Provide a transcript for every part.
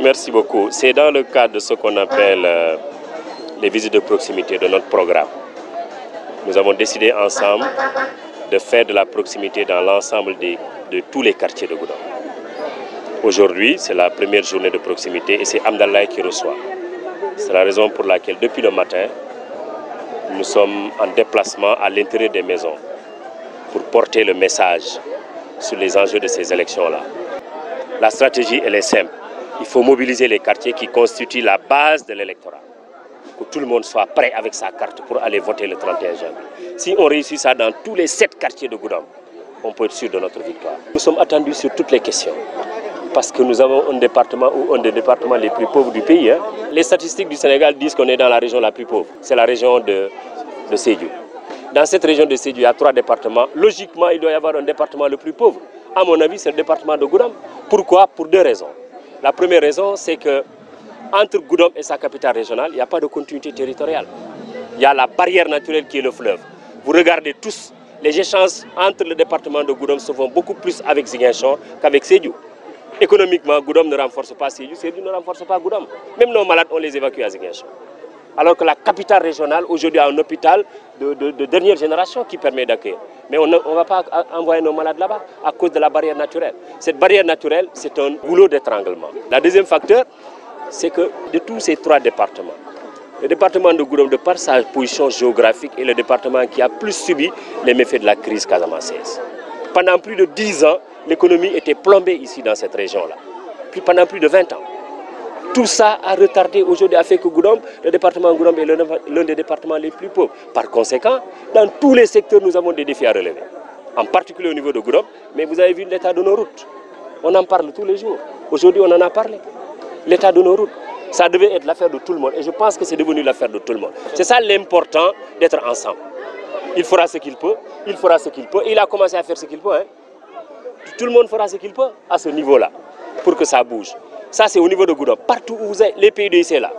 Merci beaucoup. C'est dans le cadre de ce qu'on appelle les visites de proximité de notre programme. Nous avons décidé ensemble de faire de la proximité dans l'ensemble de tous les quartiers de Goudomp. Aujourd'hui, c'est la première journée de proximité et c'est Amdalaï qui reçoit. C'est la raison pour laquelle, depuis le matin, nous sommes en déplacement à l'intérieur des maisons pour porter le message sur les enjeux de ces élections-là. La stratégie, elle est simple. Il faut mobiliser les quartiers qui constituent la base de l'électorat. Que tout le monde soit prêt avec sa carte pour aller voter le 31 janvier. Si on réussit ça dans tous les 7 quartiers de Goudomp, on peut être sûr de notre victoire. Nous sommes attendus sur toutes les questions. Parce que nous avons un département ou un des départements les plus pauvres du pays. Les statistiques du Sénégal disent qu'on est dans la région la plus pauvre. C'est la région de Sédhiou. Dans cette région de Sédhiou, il y a 3 départements. Logiquement, il doit y avoir un département le plus pauvre. À mon avis, c'est le département de Goudomp. Pourquoi? Pour 2 raisons. La première raison, c'est que entre Goudomp et sa capitale régionale, il n'y a pas de continuité territoriale. Il y a la barrière naturelle qui est le fleuve. Vous regardez tous, les échanges entre le département de Goudomp se font beaucoup plus avec Ziguinchor qu'avec Sédhiou. Économiquement, Goudomp ne renforce pas Sédhiou, Sédhiou ne renforce pas Goudomp. Même nos malades, on les évacue à Ziguinchor. Alors que la capitale régionale, aujourd'hui, a un hôpital de dernière génération qui permet d'accueillir. Mais on ne va pas envoyer nos malades là-bas à cause de la barrière naturelle. Cette barrière naturelle, c'est un goulot d'étranglement. Le deuxième facteur, c'est que de tous ces 3 départements, le département de Goudomp, de par sa position géographique, est le département qui a plus subi les méfaits de la crise casamançaise. Pendant plus de 10 ans, l'économie était plombée ici dans cette région-là. Puis pendant plus de 20 ans. Tout ça a retardé aujourd'hui, a fait que Goudomp, le département de Goudomp est l'un des départements les plus pauvres. Par conséquent, dans tous les secteurs, nous avons des défis à relever. En particulier au niveau de Goudomp, mais vous avez vu l'état de nos routes. On en parle tous les jours. Aujourd'hui, on en a parlé. L'état de nos routes, ça devait être l'affaire de tout le monde. Et je pense que c'est devenu l'affaire de tout le monde. C'est ça l'important d'être ensemble. Il fera ce qu'il peut, il fera ce qu'il peut. Et il a commencé à faire ce qu'il peut. Tout le monde fera ce qu'il peut à ce niveau-là pour que ça bouge. Ça, c'est au niveau de Goudomp. Partout où vous êtes, les pays de ici là,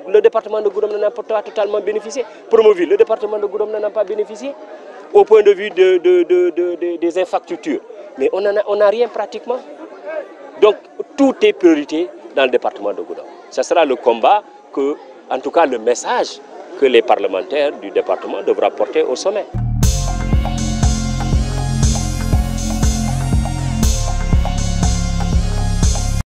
le département de Goudomp n'en a pas totalement bénéficié. Promoville, le département de Goudomp n'en a pas bénéficié au point de vue des infrastructures. Mais on n'a rien pratiquement. Donc, tout est priorité dans le département de Goudomp. Ce sera le combat en tout cas le message que les parlementaires du département devront porter au sommet.